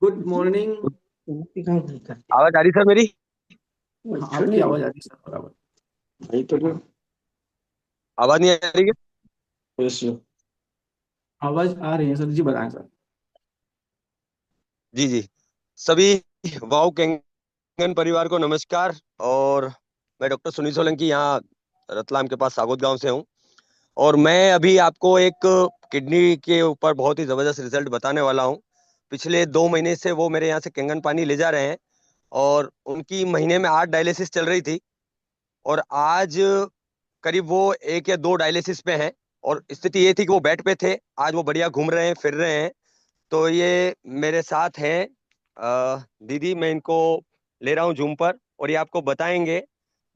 Good morning. आवाज आ रही sir मेरी? हाँ, आपकी आवाज आ रही है सर बराबर। भाई तो आवाज नहीं आ रही है? आवाज आ रही है सर जी, बताएं सर। जी जी। सभी वाओ कैंगन परिवार को नमस्कार। और मैं डॉक्टर सुनील सोलंकी यहाँ रतलाम के पास सागौत गांव से हूँ। और मैं अभी आपको एक किडनी के ऊपर बहुत ही जबरदस्त रिजल्ट बताने वाला हूँ। पिछले 2 महीने से वो मेरे यहाँ से कैंगन पानी ले जा रहे हैं। और उनकी महीने में 8 डायलिसिस चल रही थी। और आज करीब वो 1 या 2 डायलिसिस पे हैं। और स्थिति ये थी कि वो बेड पे थे, आज वो बढ़िया घूम रहे हैं, फिर रहे हैं। तो ये मेरे साथ हैं दीदी, मैं इनको ले रहा हूँ जूम पर और ये आपको बताएंगे।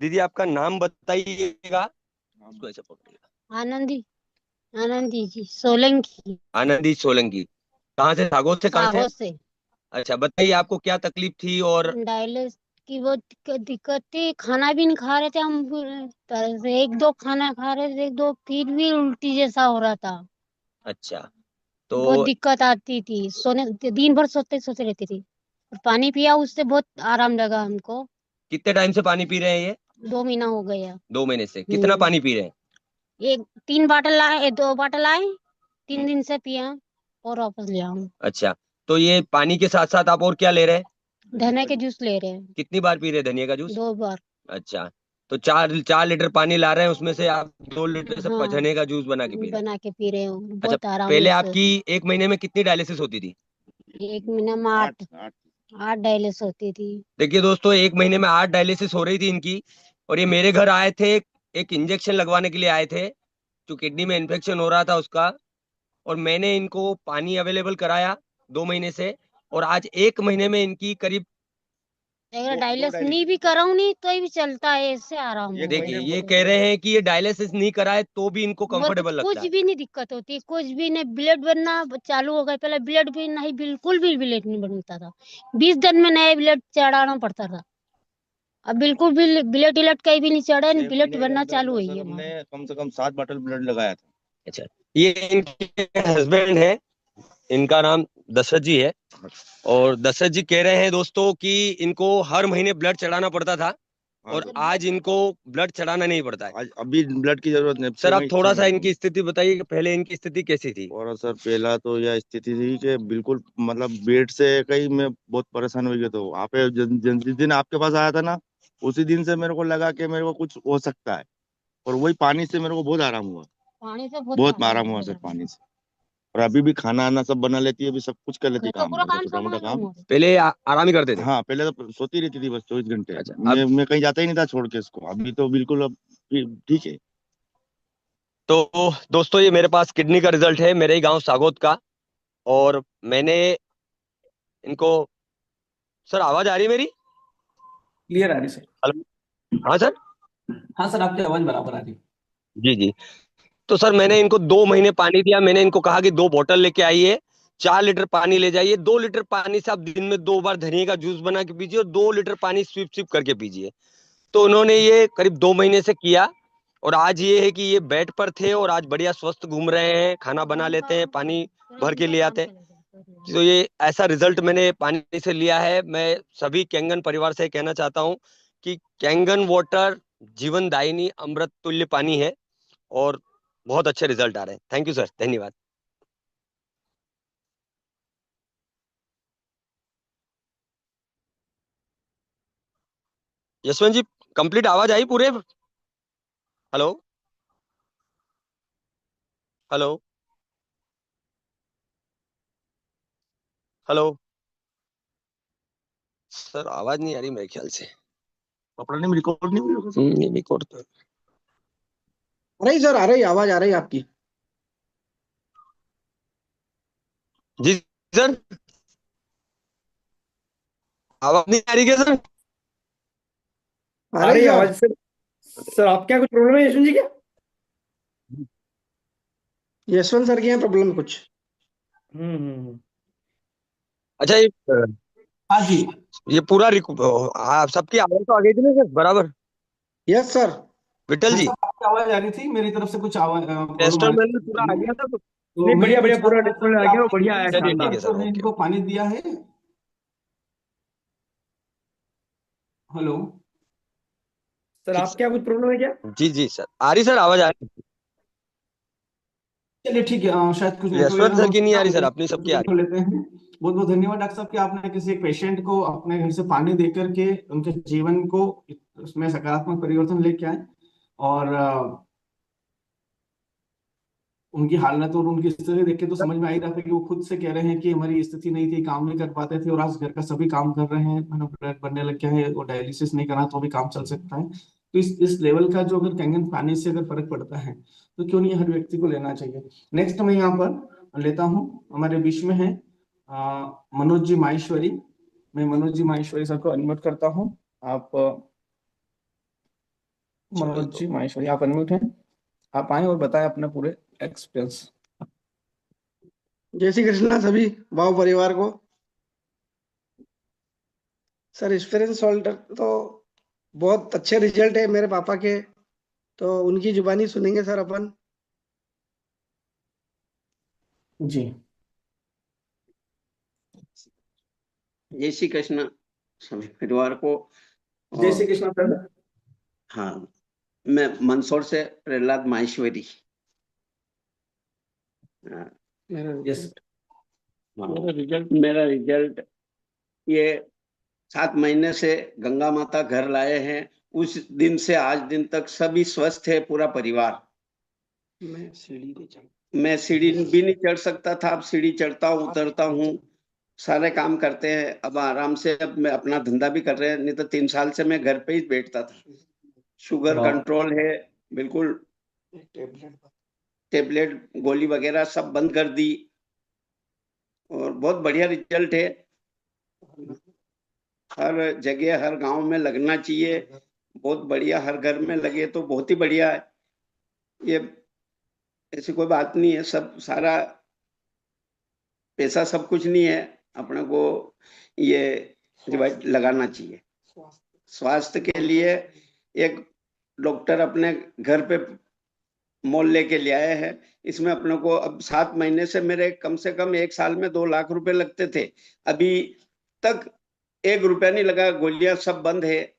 दीदी आपका नाम बताइएगा। इसको ऐसे पकड़िएगा। आनंदी। आनंदी जी सोलंकी। आनंदी सोलंकी। कहाँ से, सागौत से कहाँ थे? साहो से। अच्छा, बताइए आपको क्या तकलीफ थी। और डायलिस की वो दिक्कत थी, खाना भी नहीं खा रहे थे हम पूरी तरह से। एक दो खाना खा रहे थे, एक दो, फिर भी उल्टी जैसा हो रहा था। अच्छा, तो बहुत दिक्कत आती थी, सोने दिन भर सोते सोते रहती थी। और पानी पिया, उससे बहुत आराम लगा हमको। कितने टाइम से पानी पी रहे हैं ये? 2 महीना हो गया। 2 महीने से कितना हम्म। पानी पी रहे हैं? एक 3 बाटल लाए, 2 बाटल आए। 3 दिन से पिया और वापस ले आऊं। अच्छा, तो ये पानी के साथ साथ आप और क्या ले रहे हैं? धनिया के जूस ले रहे हैं। कितनी बार पी रहे हैं धनिया का जूस? 2 बार। अच्छा, तो 4 4 लीटर पानी ला रहे हैं, उसमें से आप 2 लीटर से हाँ, धनिया का जूस बना के पी रहे हैं। बना के पी रहे हूँ, अच्छा, बहुत आराम पहले महसूस। आपकी एक महीने में कितनी डायलिसिस होती थी? एक महीना में 8 डायलिस होती थी। देखिए दोस्तों, एक महीने में 8 डायलिसिस हो रही थी इनकी। और ये मेरे घर आए थे, एक इंजेक्शन लगवाने के लिए आए थे, जो किडनी में इन्फेक्शन हो रहा था उसका। और मैंने इनको पानी अवेलेबल कराया 2 महीने से। और आज 1 महीने में इनकी करीब अगर दो डायलिस डायलिसिस। नहीं भी कराऊं नहीं तो भी चलता है, इससे आराम हो देखिए, गया ये हमको। कह रहे हैं कि ये डायलिसिस नहीं कराए तो भी इनको वो तो कंफर्टेबल लगता कुछ है। भी नहीं दिक्कत होती, कुछ भी नहीं। ब्लड बनना चालू हो गया, पहले ब्लड भी नहीं, बिल्कुल भी ब्लड नहीं बनता था। 20 दिन में नया ब्लड चढ़ाना पड़ता था। अब बिल्कुल भी ब्लड इलट कहीं भी नहीं चढ़ा, छह ब्लड महीने के बनना अंदर चालू अंदर हुई सर है हमने हमारा। कम से कम 7 बॉटल ब्लड लगाया था। अच्छा, ये इनके हस्बैंड है, इनका नाम दशरथ जी है। और दशरथ जी कह रहे हैं दोस्तों कि इनको हर महीने ब्लड चढ़ाना पड़ता था। हाँ और सर, आज इनको ब्लड चढ़ाना नहीं पड़ता है। आज अभी ब्लड की जरूरत नहीं, सर, छह आप महीने थोड़ा छह सा महीने इनकी स्थिति बताइए कि पहले इनकी स्थिति कैसी थी। और सर पहला तो यह स्थिति थी कि बिल्कुल मतलब बेड से कहीं मैं बहुत परेशान हो गया। तो आप जिस दिन आपके पास आया था ना, उसी दिन से मेरे को लगा कि मेरे को कुछ हो सकता है। और वही पानी से मेरे को बहुत आराम हुआ। पानी से बहुत बहुत आराम आराम हुआ हो सर गया। पानी से। और अभी भी खाना आना सब बना लेती है, अभी सब कुछ कर लेती घर है, का काम पूरा मतलब काम छोटा मोटा संभाल काम। लूंगा। पहले आराम ही करते थे? हाँ, पहले तो सोती रहती थी बस 24 घंटे। अच्छा, मैं कहीं जाता ही नहीं था छोड़ के इसको। अभी तो बिल्कुल अब ठीक है। तो दोस्तों, ये मेरे पास किडनी का रिजल्ट है, मेरे ही गांव सागौत का। और मैंने इनको, सर आवाज आ रही है मेरी? क्लियर आ रही सर। हेलो। हाँ सर। हाँ सर, आपकी आवाज बराबर आ रही। जी जी। तो सर, मैंने इनको 2 महीने पानी दिया, मैंने इनको कहा कि 2 बोतल लेके आइए, 4 लीटर पानी ले जाइए। 2 लीटर पानी से आप दिन में 2 बार धनिया का जूस बना के पीजिए और 2 लीटर पानी स्विप स्विप करके पीजिए। तो उन्होंने ये करीब 2 महीने से किया। और आज ये है कि ये बेड पर थे और आज बढ़िया स्वस्थ घूम रहे हैं, खाना बना लेते हैं, पानी भर के ले आते हैं। तो ये ऐसा रिजल्ट मैंने पानी से लिया है। मैं सभी कैंगन परिवार से कहना चाहता हूँ कि कैंगन वाटर जीवन दायिनी अमृत तुल्य पानी है। और बहुत अच्छे रिजल्ट आ रहे हैं। थैंक यू सर, धन्यवाद। यशवंत जी, कंप्लीट आवाज आई पूरे? हेलो। हेलो। हेलो। सर आवाज नहीं आ रही मेरे ख्याल से। कपड़ा नहीं रिकॉर्ड नहीं हुई होगा सर। ये रिकॉर्ड तो आ रही सर, आ रही आवाज, आ रही आपकी। जी सर, आवाज नहीं आ रही क्या सर? आ रही आवाज सर। सर आप क्या कुछ प्रॉब्लम है यशवंत जी क्या? यशवंत सर के यहाँ प्रॉब्लम है कुछ। अच्छा, हाँ जी। ये पूरा सबकी आवाज तो आ गई थी ना सर बराबर? Yes sir. विठल हाँ जी, सर, आपकी आवाज आ रही थी, मेरी तरफ से कुछ आवाज प्रॉब्लम आ टेस्टर रही मैनुअल पूरा आ थी। गया था तो? तो नहीं, मैं ये बढ़िया पूछ बढ़िया, रहा पूरा था सर डिस्प्ले कि आ गया, वो आपने बढ़िया कितनी आया, चलिए समय ठीक शानदार। है तक जो सर, है ओके। इनको पानी दिया है? हेलो। सर ठीक आप सर। क्या कुछ प्रॉब्लम है क्या? जी जी सर, आ रही सर, आवाज आ रही? चलिए ठीक है, शायद कुछ नेटवर्क यशवंत एरर सर हो की नहीं सकता आ है, रही हम सर, अपनी सबकी आ कर रही। लेते हैं। बहुत बहुत धन्यवाद डॉक्टर साहब कि आपने किसी एक पेशेंट को अपने घर से पानी दे करके उनके जीवन को उसमें सकारात्मक परिवर्तन लेके आए। और उनकी हालत और उनकी स्थिति देख के तो समझ में आ ही रहा था कि वो खुद से कह रहे हैं कि हमारी स्थिति नहीं थी, काम नहीं कर पाते थे, और आज घर का सभी काम कर रहे हैं, मतलब ब्लड बनने लग गया है, और डायलिसिस नहीं करा तो भी काम चल सकता है। तो इस लेवल का जो अगर कैंगन पानी से अगर फर्क पड़ता है तो क्यों नहीं हर व्यक्ति को लेना चाहिए। नेक्स्ट मैं यहाँ पर लेता हूँ, हमारे बीच में है मनोज जी माहेश्वरी। मैं मनोज जी माहेश्वरी सर को अनम्यूट करता हूँ। आप मनोज जी माहेश्वरी आप अनम्यूट हैं, आप आए और बताएं अपना पूरे एक्सपीरियंस। जय श्री कृष्णा सभी भाव परिवार को। सर एक्सपीरियंस होल्डर तो बहुत अच्छे रिजल्ट है मेरे पापा के, तो उनकी जुबानी सुनेंगे सर अपन। जी जय श्री कृष्ण सभी परिवार को। जय श्री और कृष्ण सर। हाँ, मैं मंदसौर से प्रहलाद माहेश्वरी। हाँ, यस मेरा रिजल्ट ये 7 महीने से गंगा माता घर लाए हैं। उस दिन से आज दिन तक सभी स्वस्थ है, पूरा परिवार। मैं सीढ़ी भी नहीं चढ़ सकता था, अब सीढ़ी चढ़ता हूँ, उतरता हूँ, सारे काम करते हैं। अब आराम से, अब मैं अपना धंधा भी कर रहे हैं, नहीं तो 3 साल से मैं घर पे ही बैठता था। शुगर वाह। कंट्रोल है बिल्कुल, टेबलेट गोली वगैरह सब बंद कर दी, और बहुत बढ़िया रिजल्ट है। हर जगह हर गांव में लगना चाहिए, बहुत बढ़िया, हर घर में लगे तो बहुत ही बढ़िया है। ये ऐसी कोई बात नहीं है, सब सारा पैसा सब कुछ नहीं है, अपने को ये डिवाइड लगाना चाहिए। स्वास्थ्य के लिए एक डॉक्टर अपने घर पे मोल लेके ले आए हैं। इसमें अपने को अब 7 महीने से मेरे कम से कम 1 साल में 2 लाख रुपए लगते थे, अभी तक 1 रुपया नहीं लगा। गोलियां सब बंद है,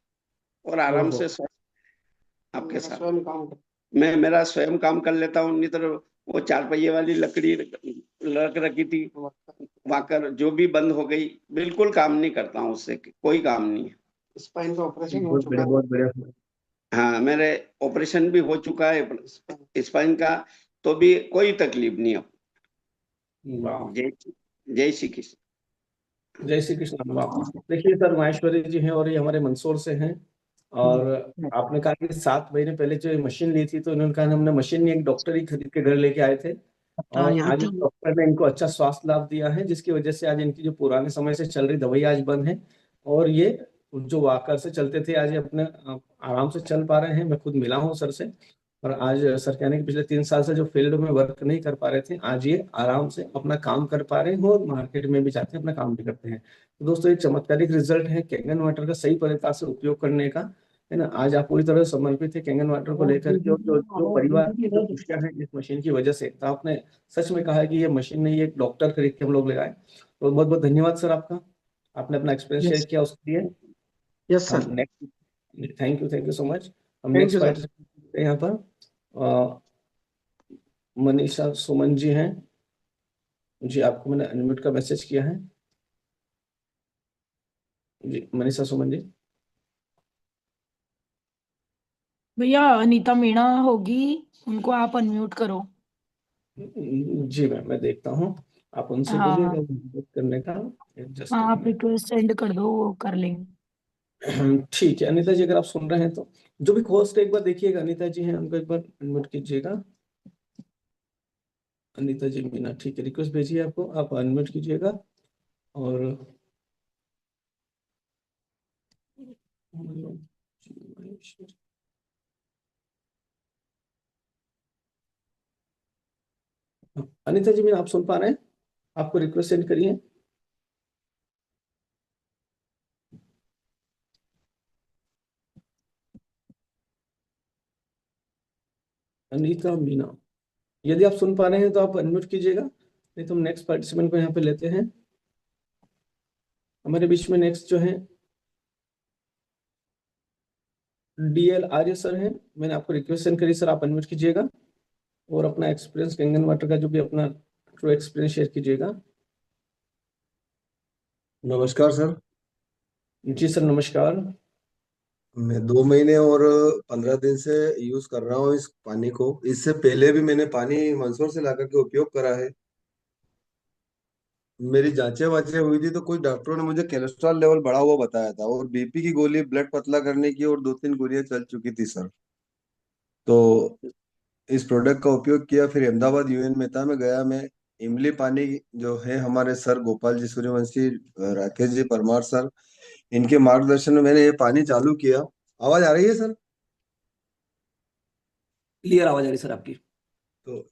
और आराम ओहो। से आपके साथ मैं मेरा स्वयं काम कर लेता हूँ। नहीं तो वो 4 पहिए वाली लकड़ी लग रखी थी, वाकर जो भी बंद हो गई, बिल्कुल काम नहीं करता हूँ, उससे कोई काम नहीं है। स्पाइन का ऑपरेशन हो बहुत चुका बढ़िया है। बहुत बढ़िया। हाँ, मेरे ऑपरेशन भी हो चुका है स्पाइन का, तो भी कोई तकलीफ नहीं है। वाह। जय जय श्री कृष्ण। जय श्री कृष्ण। वाह। देखिए सर माहेश्वरी जी हैं और ये हमारे मंदसौर से हैं। और आपने कहा कि 7 महीने पहले जो ये मशीन ली थी, तो इन्होंने कहा हमने मशीन नहीं, एक डॉक्टर ही खरीद के घर लेके आए थे, और आज डॉक्टर ने इनको अच्छा स्वास्थ्य लाभ दिया है, जिसकी वजह से आज इनकी जो पुराने समय से चल रही दवाई आज बंद है, और ये जो वाकर से चलते थे आज ये अपने आराम से चल पा रहे हैं। मैं खुद मिला हूँ सर से, और आज सर कहने कि पिछले 3 साल से जो फील्ड में वर्क नहीं कर पा रहे थे, आज ये आराम से अपना काम कर पा रहे हैं, और मार्केट में भी जाते हैं, अपना काम भी करते हैं। तो दोस्तों ये चमत्कारिक रिजल्ट है कैंगन वाटर का सही तरीका से उपयोग करने का, है ना। आज आप पूरी तरह समर्पित है कैंगन वाटर को लेकर के, और जो परिवार की जो खुशियां हैं इस मशीन की वजह से, तो आपने सच में कहा है कि ये मशीन नहीं, एक डॉक्टर खरीद के हम लोग ले आए। तो बहुत बहुत धन्यवाद सर आपका, आपने अपना एक्सपीरियंस शेयर किया उसके लिए। यस हम sir. Next, thank you so much. हम thank next you sir. Participant यहाँ पर मनीषा सुमन जी हैं। जी आपको मैंने अनम्यूट का मैसेज किया है। जी मनीषा सुमन जी। भैया अनीता मीणा होगी, उनको आप अनम्यूट करो। जी मैं देखता हूँ, आप उनसे बोलिएगा हाँ unmute करने का। जस्ट हाँ, आप रिक्वेस्ट सेंड कर दो, वो कर लेंगे। ठीक है अनीता जी, अगर आप सुन रहे हैं तो जो भी होस्ट है एक बार देखिएगा, अनीता जी हैं उनको एक बार अनम्यूट कीजिएगा। अनीता जी मीना, ठीक है, रिक्वेस्ट भेजिए, आपको आप अनम्यूट कीजिएगा। और अनीता जी मीना, आप सुन पा रहे हैं? आपको रिक्वेस्ट सेंड करिए। अनीता मीना, यदि आप सुन पा रहे हैं तो आप अनम्यूट कीजिएगा, नहीं तो हम नेक्स्ट पार्टिसिपेंट को यहाँ पे लेते हैं। हमारे बीच में नेक्स्ट जो है DL आर्य सर हैं, मैंने आपको रिक्वेस्ट सेंड करी सर, आप अनम्यूट कीजिएगा और अपना एक्सपीरियंस कैंगन वाटर का जो भी अपना ट्रू एक्सपीरियंस शेयर कीजिएगा। नमस्कार सर। जी सर नमस्कार। मैं 2 महीने और 15 दिन से यूज कर रहा हूँ इस पानी को। इससे पहले भी मैंने पानी मंदसौर से लाकर के उपयोग करा है। मेरी जांचें वाचें हुई थी तो कोई डॉक्टरों ने मुझे कोलेस्ट्रॉल लेवल बढ़ा हुआ बताया था और बीपी की गोली, ब्लड पतला करने की, और 2-3 गोलियां चल चुकी थी सर। तो इस प्रोडक्ट का उपयोग किया, फिर अहमदाबाद UN मेहता में गया मैं। इमली पानी जो है, हमारे सर गोपाल जी सूर्यवंशी, राकेश जी परमार सर, इनके मार्गदर्शन में मैंने ये पानी चालू किया। आवाज आ रही है सर? क्लियर आवाज आ रही सर आपकी। तो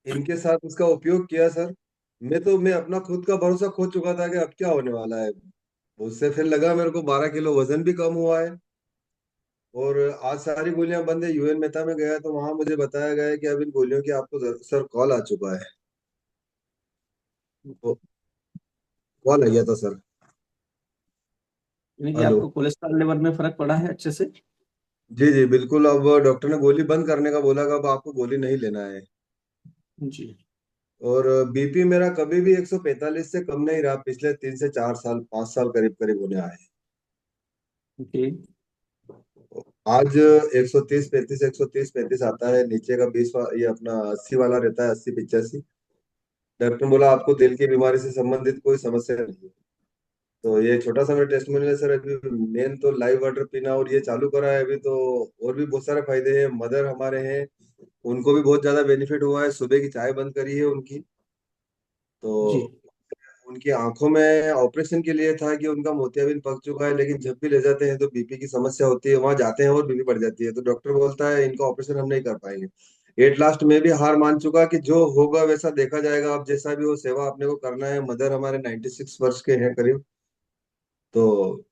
इनके साथ उसका उपयोग किया सर। मैं अपना खुद का भरोसा खो चुका था कि अब क्या होने वाला है। उससे फिर लगा मेरे को 12 किलो वजन भी कम हुआ है। और आज सारी गोलियां बंद है। UN मेहता में गया तो वहां मुझे बताया गया है कि अब इन गोलियों की आपको सर कॉल आ चुका है। तो कॉल आ गया था सर। यानी कि हेलो। आपको कोलेस्ट्रॉल लेवल में फर्क पड़ा है अच्छे से? जी जी बिल्कुल। अब डॉक्टर ने गोली बंद करने का बोला कि अब आपको गोली नहीं लेना है। जी। और बीपी मेरा कभी भी 145 से कम नहीं रहा पिछले 3 से 4 साल, 5 साल करीब करीब होने आए। ओके। आज 130 35, 130 35 आता है। नीचे का 20 ये अपना 80 वाला रहता है, 80 85। डॉक्टर ने बोला आपको दिल की बीमारी से संबंधित कोई समस्या नहीं है। तो ये छोटा सा मेरा टेस्टमोनियल है सर। अभी मेन तो लाइव वाटर पीना और ये चालू करा है अभी तो। और भी बहुत सारे फायदे हैं। मदर हमारे हैं, उनको भी बहुत ज्यादा बेनिफिट हुआ है। सुबह की चाय बंद करी है उनकी। जी। तो उनकी आंखों में ऑपरेशन के लिए था कि उनका मोतियाबिंद पक चुका है, लेकिन जब भी ले जाते हैं तो बीपी की समस्या होती है। वहां जाते हैं और बीपी बढ़ जाती है, तो डॉक्टर बोलता है इनका ऑपरेशन हम नहीं कर पाएंगे। एट लास्ट में भी हार मान चुका कि जो होगा वैसा देखा जाएगा, अब जैसा भी हो सेवा अपने को करना है। मदर हमारे 96 वर्ष के हैं करीब। तो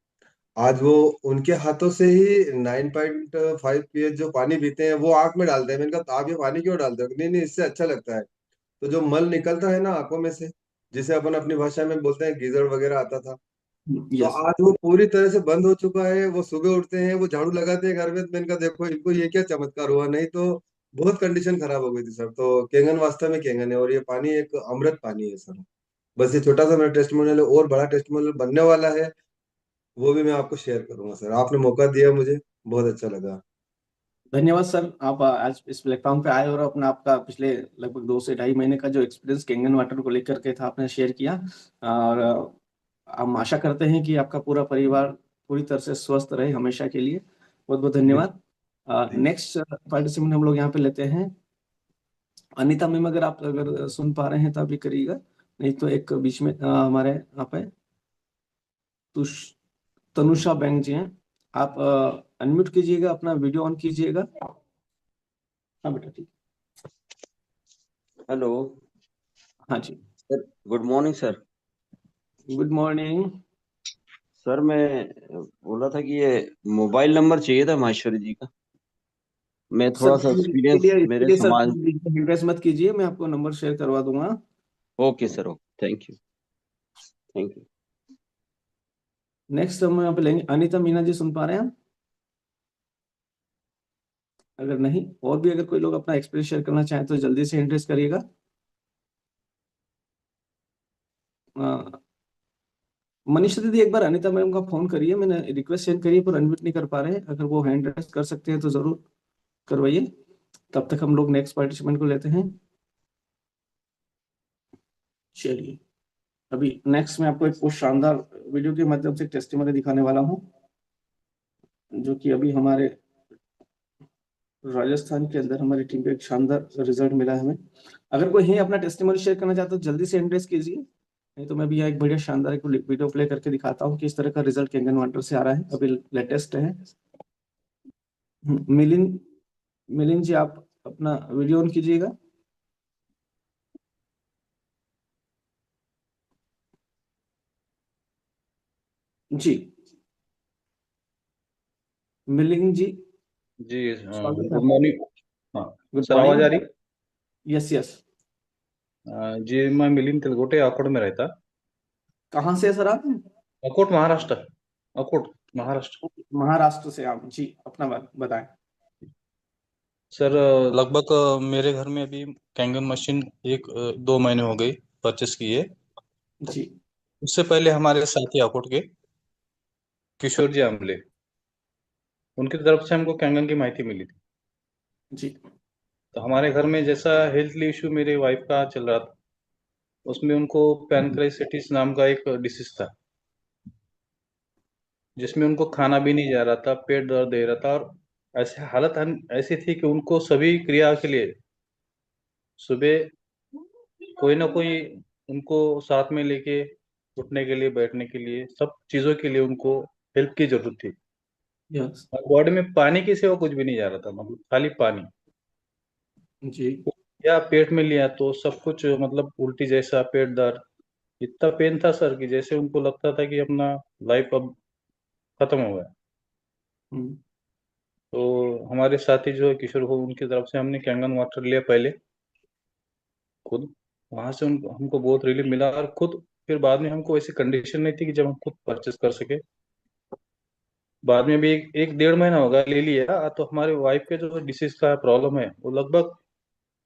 आज वो उनके हाथों से ही 9.5 pH जो पानी पीते हैं वो आंख में डालते हैं। मैंने कहा आप ये पानी क्यों डालते हो? नहीं नहीं, इससे अच्छा लगता है। तो जो मल निकलता है ना आंखों में से, जिसे अपन अपनी भाषा में बोलते हैं गीजर वगैरह आता था, तो यस। आज वो पूरी तरह से बंद हो चुका है। वो सुबह उठते हैं, वो झाड़ू लगाते हैं घर में। तो मैंने कहा देखो इनको ये क्या चमत्कार हुआ, नहीं तो बहुत कंडीशन खराब हो गई थी सर। तो केंगन वास्तव में केंगन है और ये पानी एक अमृत पानी है सर। बस ये छोटा सा मेरा टेस्टिमोनियल है, और बड़ा टेस्टिमोनियल बनने वाला है। वो भी मैं आपको शेयर करूंगा सर। आपने मौका दिया मुझे, बहुत अच्छा लगा। धन्यवाद सर, आप आज इस प्लेटफॉर्म पे आए और अपना आपका पिछले लगभग 2 से ढाई महीने का जो एक्सपीरियंस कैंगन वाटर को लेकर के था आपने शेयर किया। और हम आशा करते हैं कि आपका पूरा परिवार पूरी तरह से स्वस्थ रहे हमेशा के लिए। बहुत बहुत जी धन्यवाद। जी। नेक्स्ट पार्टिसिपेंट हम लोग यहाँ पे लेते हैं अनीता मैम। अगर आप अगर सुन पा रहे हैं तो अभी करिएगा, नहीं तो एक बीच में हमारे यहाँ पे तनुषा बैंक जी हैं। आप अनम्यूट कीजिएगा, अपना वीडियो ऑन कीजिएगा। हाँ बेटा ठीक। हेलो हाँ जी। Sir, good morning sir. Good morning. Sir मैं बोल रहा था कि ये मोबाइल नंबर चाहिए था माहेश्वरी जी का। मैं सर थोड़ा सा एक्सपीरियंस इसके मेरे लिए सर समाज। इंटरेस्ट मत कीजिए, मैं आपको नंबर शेयर करवा दूंगा। Okay sir, okay, thank you, thank you. Next हम यहाँ पे लेंगे अनीता मीना जी, सुन पा रहे हैं हम? अगर नहीं, और भी अगर कोई लोग अपना एक्सपीरियंस शेयर करना चाहें तो जल्दी से इंटरेस्ट करिएगा। मनीषा दीदी एक बार अनीता मैम का फोन करिए, मैंने रिक्वेस्ट सेंड करी है पर अनम्यूट नहीं कर पा रहे हैं। अगर वो हैंड रेस कर सकते हैं तो जरूर करवाइए। तब तक हम लोग नेक्स्ट पार्टिसिपेंट को लेते हैं। चलिए, अभी नेक्स्ट मैं आपको एक बहुत शानदार वीडियो के माध्यम से टेस्टिमनी दिखाने वाला हूँ, जो कि अभी हमारे राजस्थान के अंदर हमारी टीम को एक शानदार रिजल्ट मिला है हमें। अगर कोई है अपना टेस्टिमनी शेयर करना चाहता है तो जल्दी से एंड्रेस कीजिए, नहीं तो मैं भी यहाँ एक बढ़िया शानदार एक वीडियो प्ले करके दिखाता हूँ कि इस तरह का रिजल्ट कैंगन वाटर से आ रहा है। अभी लेटेस्ट है। मिलिंद मिलिंद जी, आप अपना वीडियो ऑन कीजिएगा। जी मिलिंद जी, जी स्वागत है गुड आपका। मॉर्निंग। हाँ गुड सर, आवाज आ मॉर्निंग। रही? Yes yes. जी मैं मिलिंद तिलगोटे, अकोट में रहता। कहाँ से है सर आप? अकोट महाराष्ट्र, अकोट। महाराष्ट्र। महाराष्ट्र से आप जी, अपना बात बताएं। सर लगभग मेरे घर में अभी कैंगन मशीन 1-2 महीने हो गई परचेस किए। जी उससे पहले हमारे साथी आकोट के किशोर जी आमले, उनकी तरफ से हमको कैंगन की माहिती मिली थी। जी तो हमारे घर में जैसा हेल्थ इशू मेरे वाइफ का चल रहा था, उसमें उनको पैनक्रेसिटिस नाम का एक डिसीज था, जिसमें उनको खाना भी नहीं जा रहा था, पेट दर्द दे रहा था, और ऐसी थी कि उनको सभी क्रिया के लिए सुबह कोई ना कोई उनको साथ में लेके उठने के लिए, बैठने के लिए, सब चीजों के लिए उनको हेल्प की जरूरत थी। यस और बॉडी में पानी की सिवा कुछ भी नहीं जा रहा था, मतलब खाली पानी। जी या पेट में लिया तो सब कुछ, मतलब उल्टी जैसा, पेट दर्द, इतना पेन था सर कि जैसे उनको लगता था कि अपना लाइफ अब खत्म हो गया। हम्म, तो हमारे साथी जो है किशोर को, उनकी तरफ से हमने कैंगन वाटर लिया पहले खुद। वहां से हमको बहुत रिलीफ मिला, और खुद फिर बाद में हमको ऐसी कंडीशन नहीं थी कि जब हम खुद परचेस कर सके। बाद में भी एक 1.5 महीना होगा ले लिया, तो हमारे वाइफ के जो डिसीज का प्रॉब्लम है वो लगभग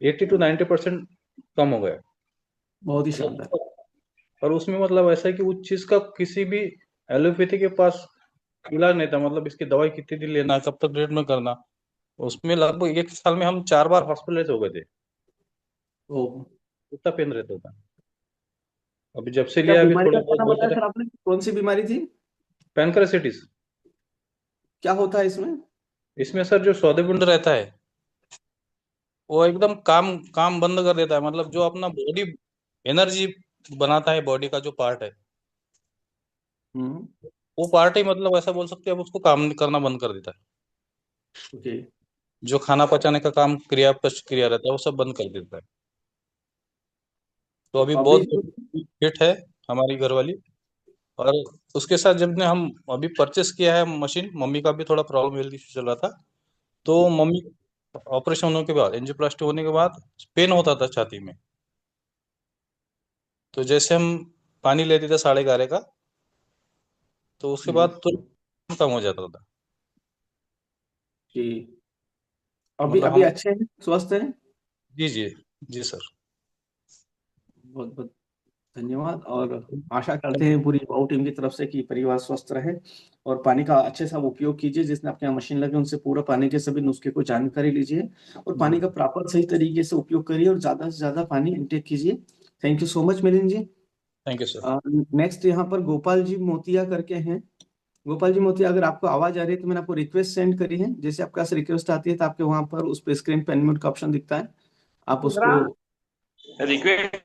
80 to 90% कम हो गया। बहुत ही शानदार। और उसमें मतलब ऐसा है कि उस चीज का किसी भी एलोपैथी के पास इलाज नहीं था, मतलब इसकी दवाई कितनी दिन लेना, कब तक ट्रीटमेंट में करना। उसमें लगभग 1 साल में हम 4 बार हॉस्पिटलाइज हो गए थे, ओ, इतना पेन रहता था। अभी जब से क्या लिया, अभी बीमारी थोड़ा का बहुत नाम बताया बेटर है। सर आपने, कौन सी बीमारी थी? पैनक्रेसिटिस। क्या होता है इसमें? इसमें सर जो स्वादुपिंड रहता है वो एकदम काम काम बंद कर देता है, मतलब जो अपना बॉडी एनर्जी बनाता है, बॉडी का जो पार्ट है, हम्म, वो पार्ट ही, मतलब ऐसा बोल सकते हैं, अब उसको काम करना बंद कर देता है। ओके। जो खाना पचाने का काम, क्रिया पच क्रिया रहता है, वो सब बंद कर देता है। तो अभी अभी बहुत फिट है हमारी घरवाली। और उसके साथ जब ने हम अभी परचेस किया है मशीन, मम्मी का भी थोड़ा प्रॉब्लम हेल्थ इशू चल रहा था, तो मम्मी ऑपरेशन होने के बाद, एंजियोप्लास्टी होने के बाद पेन होता था छाती में। तो जैसे हम पानी लेते थे 11:30 का, तो उसके हम्म, बाद तुरंत कम हो जाता था। जी अभी मतलब अभी हम, अच्छे हैं, स्वस्थ हैं? जी जी, जी सर। बहुत बहुत धन्यवाद। और आशा करते हैं पूरी वाओ टीम की तरफ से कि परिवार स्वस्थ रहे, और पानी का अच्छे से आप उपयोग कीजिए। जिसने आपके यहाँ मशीन लगे उनसे पूरा पानी के सभी नुस्खे को जानकारी लीजिए, और पानी का प्रॉपर सही तरीके से उपयोग करिए, और ज्यादा से ज्यादा पानी इंटेक कीजिए। Thank you so much Milind ji. Thank you sir. Next यहाँ पर गोपाल जी मोतिया करके हैं। गोपाल जी मोतिया, अगर आपको आवाज आ रही है तो मैंने आपको रिक्वेस्ट सेंड करी है। जैसे आपके पास रिक्वेस्ट आती है तो आपके वहां पर उस पर स्क्रीन पे अनम्यूट का ऑप्शन दिखता है, आप उसको। रिक्वेस्ट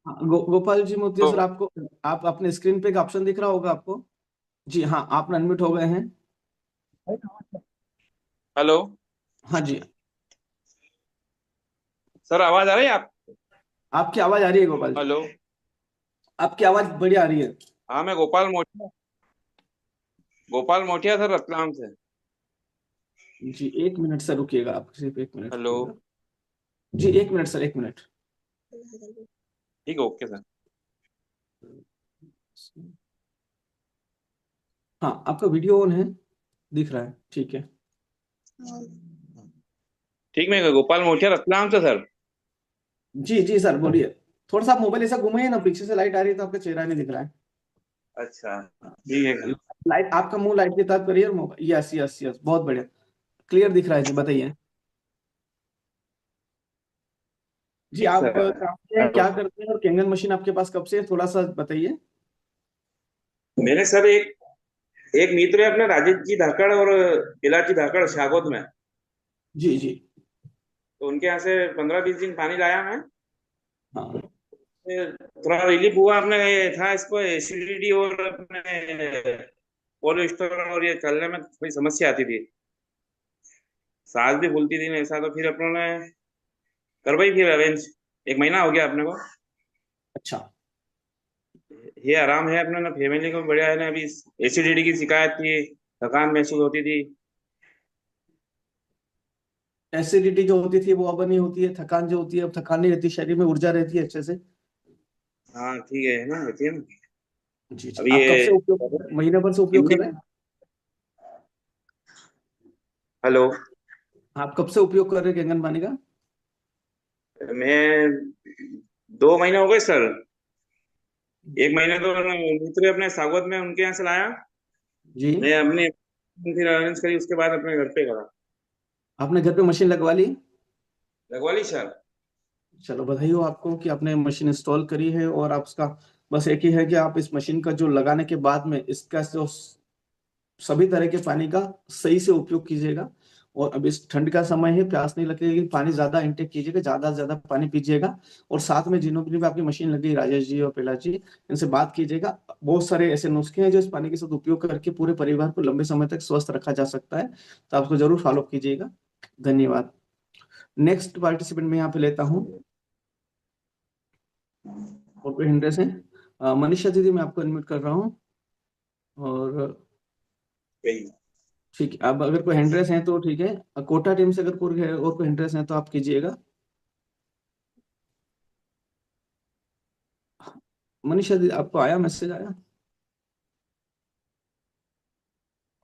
हाँ, गोपाल जी मोतिया सर, आपको आप अपने स्क्रीन पे एक ऑप्शन दिख रहा होगा आपको। जी हाँ, आप अनम्यूट हो गए हैं। हेलो हाँ जी, सर, आवाज आ रही है आप? आपकी आवाज आ रही है गोपाल जी, हेलो। आपकी आवाज बढ़िया आ रही है। हाँ, मैं गोपाल मोटिया सर, रतलाम से। जी 1 मिनट सर, रुकिएगा आप, सिर्फ 1 मिनट हेलो। रुकिएगा। जी 1 मिनट सर, 1 मिनट। ठीक है, ओके सर। हाँ, आपका वीडियो ऑन है, दिख रहा है, ठीक है। ठीक, मैं गोपाल मोटिया रतलाम से सर। जी जी सर, बोलिए। थोड़ा सा आप मोबाइल ऐसा घुमाइए ना, पीछे से लाइट आ रही है तो आपका चेहरा नहीं दिख रहा है। अच्छा, ठीक है सर। लाइट, आपका मुंह लाइट की तरफ करिए, और मोबाइल, यस यस यस, बहुत बढ़िया, क्लियर दिख रहा है जी, बताइए। जी, ठीक आप सर। काम में क्या करते हैं, और कैंगन मशीन आपके पास कब से है, थोड़ा सा बताइए। मैंने सर एक एक मित्र है अपने, राजेश जी धाकड़ और इलाची धाकड़, शागोद में। जी जी। तो उनके यहाँ से 15-20 दिन पानी लाया मैं। हाँ फिर थोड़ा रिलीफ हुआ। अपने ये था, इसको एसिडिटी और अपने कोलेस्ट्रॉल और ये चलने में थोड़ी समस्या आती थी, सांस भी फूलती थी ऐसा। तो फिर अपनों ने करवाई फिर अरेंज, 1 महीना हो गया अपने को। अच्छा। ये आराम है अपने ना, फैमिली को बढ़िया है ना। अभी एसिडिटी की शिकायत थी, थकान महसूस होती थी। एसिडिटी जो होती थी वो अब नहीं होती है, थकान जो होती है अब थकान नहीं रहती, शरीर में ऊर्जा रहती है अच्छे से। हाँ ठीक है ना, होती है ना। जी अब आप कब ये से उपयोग, महीने भर से उपयोग कर रहे हैं? हेलो, आप कब से उपयोग कर रहे हैं कैंगन पानी का? मैं 2 महीने हो गए सर। एक महीने तो मित्र अपने सागौत में उनके यहाँ से लाया, जी मैं अपने फिर अरेंज करी, उसके बाद अपने घर पे करा। आपने घर पे मशीन लगवा ली? लगवा ली सर। चलो बधाई हो आपको कि आपने मशीन इंस्टॉल करी है। और आप उसका बस एक ही है कि आप इस मशीन का जो लगाने के बाद में इसका जो सभी तरह के पानी का सही से उपयोग कीजिएगा। और अब इस ठंड का समय है, प्यास नहीं लगेगी, पानी ज्यादा इंटेक कीजिएगा, ज्यादा से ज्यादा पानी पीजिएगा। और साथ में जिन्होंने भी आपकी मशीन लगी, राजेश जी और पहला जी, इनसे बात कीजिएगा। बहुत सारे ऐसे नुस्खे हैं जो इस पानी के साथ उपयोग करके पूरे परिवार को लंबे समय तक स्वस्थ रखा जा सकता है। तो आप उसको जरूर फॉलो कीजिएगा। धन्यवाद। नेक्स्ट पार्टिसिपेंट मैं यहाँ पे लेता हूँ। और कोई हिंड्रेस है? मनीषा दीदी, मैं आपको अनम्यूट कर रहा हूँ। और ठीक है, अब अगर कोई हिंड्रेस है तो ठीक है। कोटा टीम से अगर कोई है और कोई हिंड्रेस है तो आप कीजिएगा। मनीषा दीदी, आपको आया मैसेज आया?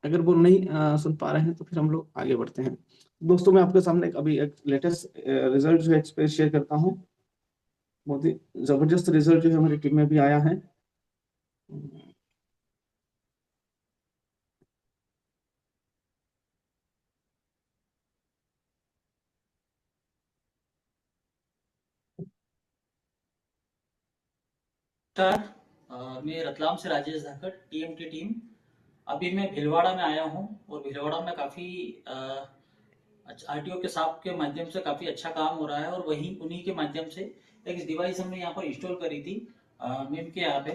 अगर वो नहीं सुन पा रहे हैं तो फिर हम लोग आगे बढ़ते हैं। दोस्तों, मैं आपके सामने अभी एक लेटेस्ट रिजल्ट जो है शेयर करता हूँ। बहुत ही जबरदस्त रिजल्ट जो है हमारी टीम में भी आया है। मैं रतलाम से राजेश धाकड़, टीएमटी टीम। अभी मैं भीलवाड़ा में आया हूँ और भीलवाड़ा में काफ़ी आरटीओ के साहब के माध्यम से काफ़ी अच्छा काम हो रहा है। और वहीं उन्हीं के माध्यम से एक डिवाइस हमने यहाँ पर इंस्टॉल करी थी मैम के यहाँ पे।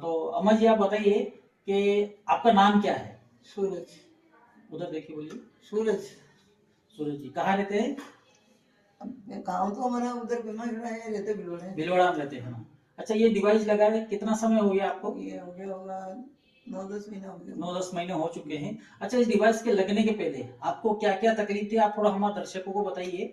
तो अम्मा जी, आप बताइए कि आपका नाम क्या है? सूरज। उधर देखिए, बोलिए। सूरज। सूरज जी कहाँ रहते हैं? गाँव तो हमारा उधर रहते भीलवाड़ा में रहते हैं ना। अच्छा, ये डिवाइस लगाए कितना समय हो गया आपको? ये हो गया होगा 9-10 महीने हो गए। 9-10 महीने हो चुके हैं। अच्छा, इस डिवाइस के लगने के पहले आपको क्या क्या तकलीफ थी, आप थोड़ा हमारे दर्शकों को बताइए।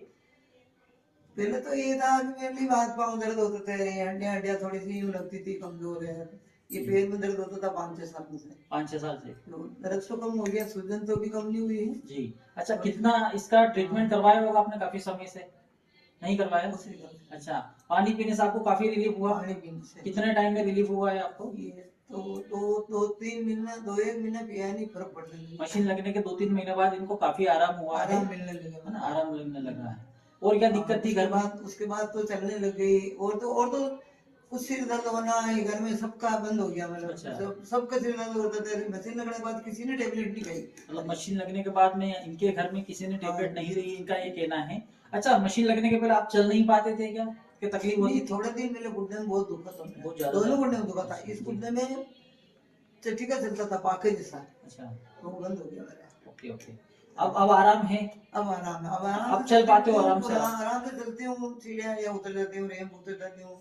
पहले तो ये था कि मेरे हाथ पाँव दर्द होते थे, हड्डियां थोड़ी सी यूं लगती थी, कमजोर है। ये पेट में दर्द होता था 5-6 साल से। 5-6 साल से तो दर्द तो कम हो गया, सूजन तो भी कम नहीं हुई है जी। अच्छा, कितना इसका ट्रीटमेंट करवाया होगा आपने? काफी समय से नहीं करवाया? अच्छा, पानी पीने से आपको काफी रिलीफ हुआ? पानी पीने से कितने टाइम में रिलीफ हुआ है आपको? ये तो 2-3 महीना, 2-1 महीना पिया नहीं, फर्क पड़ने लगा। मशीन लगने के 2-3 महीने बाद इनको काफी आराम हुआ है, आराम मिलने लगा, है ना? आराम लगने लगा है। और क्या दिक्कत थी घर में? उसके बाद तो चलने लग गई। और तो कुछ सिर दर्द होना है घर में, सबका बंद हो गया। मतलब अच्छा। सबका सिर दर्द होता था। मशीन लगने के बाद किसी ने टेबलेट नहीं खाई। मतलब मशीन लगने के बाद में इनके घर में किसी ने टेबलेट नहीं ली, इनका ये कहना है। अच्छा, मशीन लगने के पहले आप चल नहीं पाते थे क्या? कि तकलीफ होती थी? थोड़े दिन मेरे घुटने में बहुत दुखा था, बहुत ज्यादा दोनों घुटने में दुखा था। इस घुटने में चट्टिका चलता था, पाके जैसा। अच्छा, वो बंद हो गया मेरा। Okay okay. अब आराम है? अब आराम है, अब आराम अब चल पाते हो आराम से? आराम से चलती हूँ, सीढ़ियाँ या उतर जाती हूँ, रैंप उतर जाती हूँ,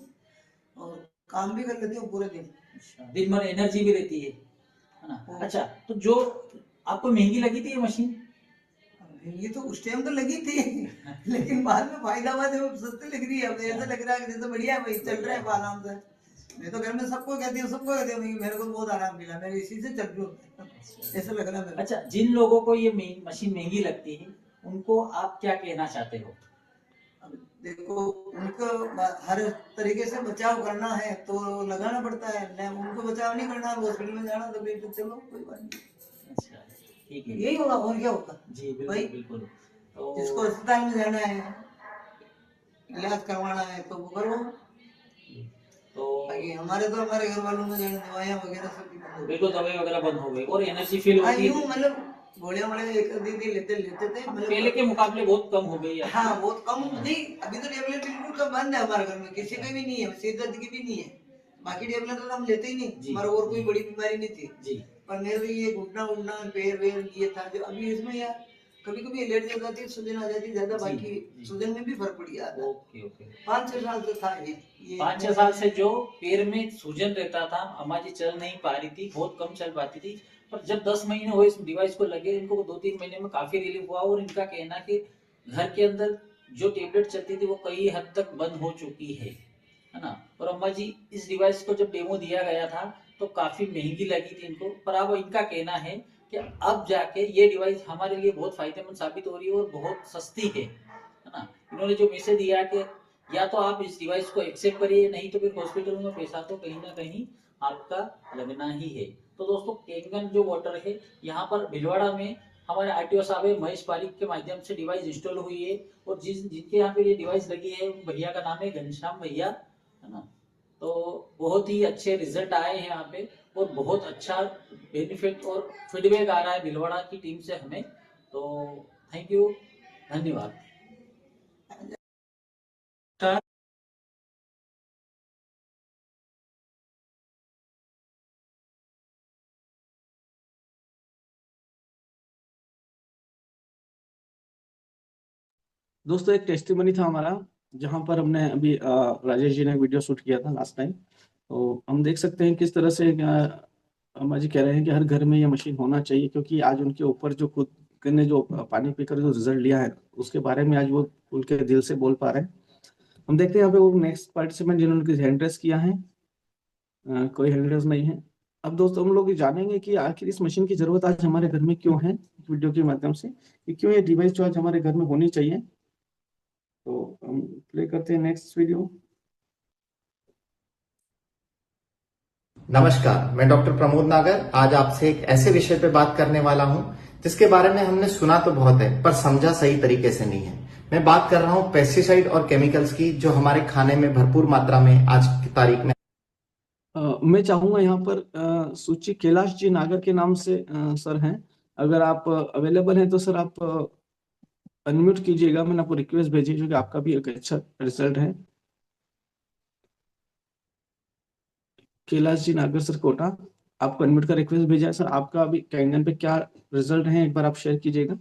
और काम भी कर लेती हूँ पूरे दिन। अच्छा, दिन भर एनर्जी भी रहती है ना? अच्छा, तो जो आपको महंगी लगी थी ये मशीन? ये तो उस टाइम तो लगी थी लेकिन बाद में फायदा हुआ, जब सस्ती लग रही है। अब ऐसा लग रहा है कि जैसे बढ़िया है भाई, चल रहा है आराम से। मैं तो घर में सबको कहती हूँ मेरे को बहुत आराम मिला, मैं इसी से चल रही हूँ, ऐसा लग रहा है। अच्छा, जिन लोगों को ये मशीन महंगी लगती है, उनको आप क्या कहना चाहते हो? देखो, उनको हर तरीके से बचाव करना है तो लगाना पड़ता है, उनको बचाव नहीं करना, हॉस्पिटल में जाना तो फिर चलो कोई बात नहीं। अच्छा, ठीक है, यही होगा, और क्या होगा जी। बिल्कुल बिल्कुल। तो जिसको अस्पताल में जाना है, इलाज करवाना है तो वो करो। तो हमारे घर वालों में दवाइयाँ वगैरह सब बिल्कुल, दवाई वगैरह बंद हो गई और एनर्जी फील होती है। मतलब गोलियां एक दीदी लेते थे, मतलब पहले के मुकाबले बहुत कम हो गई है। हाँ, बहुत कम। नहीं, अभी तो टेबलेट बिल्कुल कम बंद है हमारे घर में, किसी का भी नहीं है, सिर दर्द की भी नहीं है। बाकी टेबलेट तो हम लेते ही नहीं, हमारा और कोई बड़ी बीमारी नहीं थी जी। पर मेरे ये घुटना उठना, पैर वेर ये था जो अभी इसमें यार कभी कभी एलर्जी हो जाती है, सूजन आ जाती है ज्यादा, बाकी सूजन में भी फर्क पड़ गया था। Okay okay. 5-6 साल से था ये 5-6 साल से जो पैर में सूजन रहता था, अम्मा जी चल नहीं पा रही थी, बहुत कम चल पाती थी। पर जब 10 महीने हुए इस डिवाइस को लगे, इनको 2-3 महीने में काफी रिलीफ हुआ। और इनका कहना कि घर के अंदर जो टेबलेट चलती थी वो कई हद तक बंद हो चुकी है ना? और अम्मा जी, इस डिवाइस को जब डेमो दिया गया था तो काफी महंगी लगी थी इनको, पर अब इनका कहना है कि अब जाके ये डिवाइस हमारे लिए बहुत फायदेमंद साबित हो रही है और बहुत सस्ती है ना। इन्होंने जो मैसेज दिया कि या तो आप इस डिवाइस को एक्सेप्ट करिए, नहीं तो फिर हॉस्पिटल में पैसा तो कहीं ना कहीं आपका लगना ही है। तो दोस्तों केंगन जो वाटर है यहाँ पर भिलवाड़ा में हमारे आरटीओ साहब है महेश पारिक के माध्यम से डिवाइस इंस्टॉल हुई है, और जिनके यहाँ पे ये डिवाइस लगी है उन भैया का नाम है घनश्याम भैया, है ना। तो बहुत ही अच्छे रिजल्ट आए हैं यहाँ पे, और बहुत अच्छा बेनिफिट और फीडबैक आ रहा है भिलवाड़ा की टीम से हमें। तो थैंक यू, धन्यवाद। दोस्तों एक टेस्टिमनी था हमारा, जहां पर हमने अभी राजेश जी ने वीडियो शूट किया था लास्ट टाइम। तो हम देख सकते हैं किस तरह से अम्मा जी कह रहे हैं कि हर घर में ये मशीन होना चाहिए, क्योंकि आज उनके ऊपर जो खुद ने जो पानी पीकर जो रिजल्ट लिया है उसके बारे में आज वो उनके दिल से बोल पा रहे हैं। हम देखते हैं यहाँ पे वो नेक्स्ट पार्टिसिपेंट जिन्होंने हैंड रेस किया है। कोई हैंड रेस नहीं है। अब दोस्तों हम लोग जानेंगे कि आखिर इस मशीन की जरूरत आज हमारे घर में क्यों है, वीडियो के माध्यम से कि क्यों ये डिवाइस जो आज हमारे घर में होनी चाहिए। तो हम प्ले करते हैं नेक्स्ट वीडियो। नमस्कार, मैं डॉक्टर प्रमोद नागर आज आपसे एक ऐसे विषय पे बात करने वाला हूं जिसके बारे में हमने सुना तो बहुत है पर समझा सही तरीके से नहीं है। मैं बात कर रहा हूं पेस्टिसाइड और केमिकल्स की, जो हमारे खाने में भरपूर मात्रा में आज की तारीख में। मैं चाहूंगा यहाँ पर सूची कैलाश जी नागर के नाम से सर हैं। अगर आप अवेलेबल हैं तो सर आप अनम्यूट कीजिएगा, मैंने आपको रिक्वेस्ट भेजी जो कि आपका भी एक अच्छा रिजल्ट है। कैलाश जी नागर सर कोटा, आपको अनम्यूट का रिक्वेस्ट भेजा है सर। आपका अभी कैंगन पे क्या रिजल्ट है एक बार आप शेयर कीजिएगा।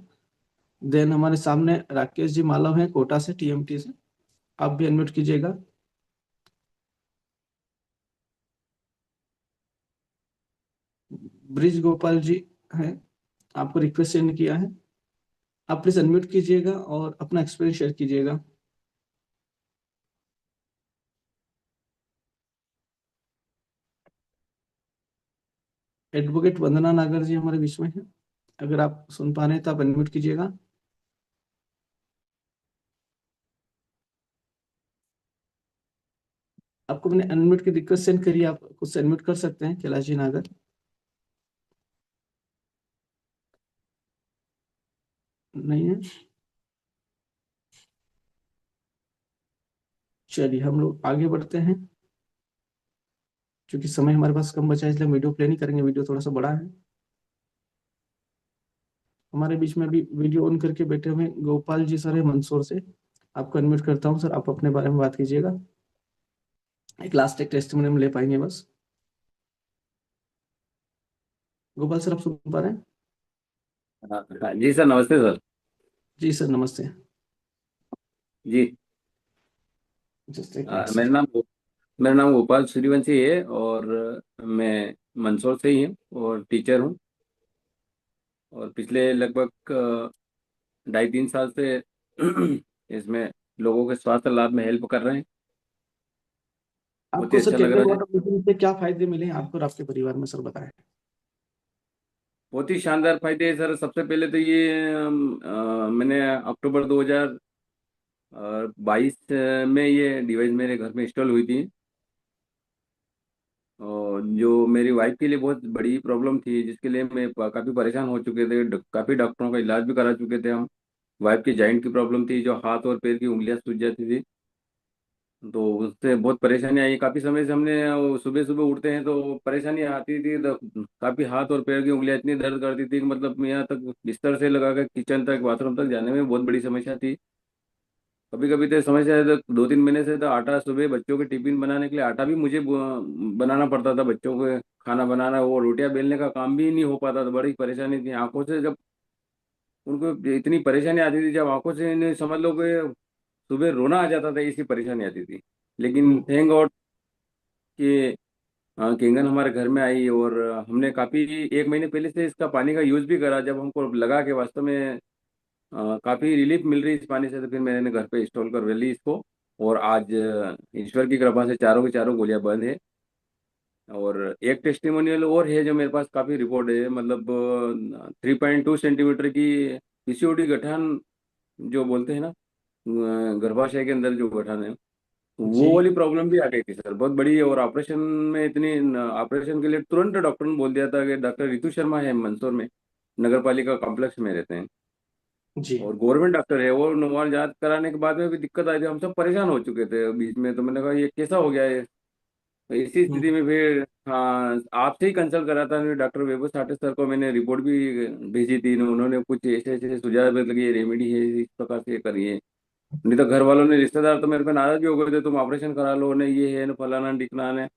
देन हमारे सामने राकेश जी मालव हैं कोटा से, टीएमटी से, आप भी अनम्यूट कीजिएगा। ब्रिज गोपाल जी हैं, आपको रिक्वेस्ट सेंड किया है, आप प्लीज अनम्यूट कीजिएगा और अपना एक्सपीरियंस शेयर कीजिएगा। एडवोकेट वंदना नागर जी हमारे बीच में है, अगर आप सुन पा रहे हैं तो आप अनम्यूट कीजिएगा। आपको मैंने अनम्यूट की रिक्वेस्ट सेंड करी, आप खुद से अनम्यूट कर सकते हैं कैलाश जी नागर। नहीं है, चलिए हम लोग आगे बढ़ते हैं। क्योंकि समय हमारे पास कम बचा है इसलिए वीडियो प्ले नहीं करेंगे, वीडियो थोड़ा सा बड़ा है। हमारे बीच में अभी वीडियो ऑन करके बैठे हुए गोपाल जी सर है मंदसौर से, आपको अनम्यूट करता हूँ सर, आप अपने बारे में बात कीजिएगा। एक लास्ट एक टेस्टिमोनी हम ले पाएंगे बस। गोपाल सर आप सुन पा रहे हैं? हाँ जी सर, नमस्ते सर। जी सर नमस्ते। जी जस्ट एक मेरा नाम गोपाल सूर्यवंशी है और मैं मंदसौर से ही हूँ और टीचर हूँ, और पिछले लगभग 2.5-3 साल से इसमें लोगों के स्वास्थ्य लाभ में हेल्प कर रहे हैं। बहुत आपको ही सर अच्छा लग कैंगन रहा है। वाटर मशीन से क्या फायदे मिले हैं आपको और आपके परिवार में सर बताएं। बहुत ही शानदार फायदे हैं सर। सबसे पहले तो ये मैंने अक्टूबर 2022 में ये डिवाइस मेरे घर में इंस्टॉल हुई थी, और जो मेरी वाइफ के लिए बहुत बड़ी प्रॉब्लम थी, जिसके लिए मैं काफ़ी परेशान हो चुके थे। काफ़ी डॉक्टरों का इलाज भी करा चुके थे हम। वाइफ की जॉइंट की प्रॉब्लम थी, जो हाथ और पैर की उंगलियां सूज जाती थी, तो उससे बहुत परेशानी आई। काफ़ी समय से हमने सुबह सुबह उठते हैं तो परेशानी आती थी, तो काफ़ी हाथ और पैर की उंगलियां इतनी दर्द करती थी कि मतलब यहाँ तक बिस्तर से लगा कर किचन तक बाथरूम तक जाने में बहुत बड़ी समस्या थी। कभी कभी तो समस्या है तो 2-3 महीने से तो आटा, सुबह बच्चों के टिफिन बनाने के लिए आटा भी मुझे बनाना पड़ता था। बच्चों को खाना बनाना, वो रोटियां बेलने का काम भी नहीं हो पाता था। बड़ी परेशानी थी आंखों से। जब उनको इतनी परेशानी आती थी, जब आंखों से इन्हें समझ लो कि सुबह रोना आ जाता था, इसी परेशानी आती थी। लेकिन थैंक गॉड कि किंगन हमारे घर में आई, और हमने काफ़ी 1 महीने पहले से इसका पानी का यूज़ भी करा। जब हमको लगा कि वास्तव में काफ़ी रिलीफ मिल रही इस पानी से, तो फिर मैंने घर पे इंस्टॉल कर ली इसको, और आज ईश्वर की कृपा से चारों की चारों गोलियां बंद है। और एक टेस्टिमोनियल और है जो मेरे पास काफ़ी रिपोर्ट है, मतलब 3.2 सेंटीमीटर की पीसीओडी गठन जो बोलते हैं ना, गर्भाशय के अंदर जो गठन है, जी। वो वाली प्रॉब्लम भी आ गई थी सर, बहुत बड़ी। और ऑपरेशन में इतनी, ऑपरेशन के लिए तुरंत डॉक्टर ने बोल दिया था कि डॉक्टर रितु शर्मा है मंदसौर में, नगर पालिका कॉम्प्लेक्स में रहते हैं, जी। और गवर्नमेंट डॉक्टर है वो। वहाँ जांच कराने के बाद में भी दिक्कत आई थी, हम सब परेशान हो चुके थे बीच में। तो मैंने कहा ये कैसा हो गया है। तो इसी स्थिति में फिर हाँ, आपसे ही कंसल्ट करा था डॉक्टर वैभव साठे सर को। मैंने रिपोर्ट भी भेजी थी, उन्होंने कुछ ऐसे ऐसे सुझाव लगे, रेमेडी है इस प्रकार से करिए। नहीं तो घर वालों ने, रिश्तेदार तो मेरे पे नाराज भी हो गए थे, तुम ऑपरेशन करा लो ने, ये है न फलाना ढिकना ने।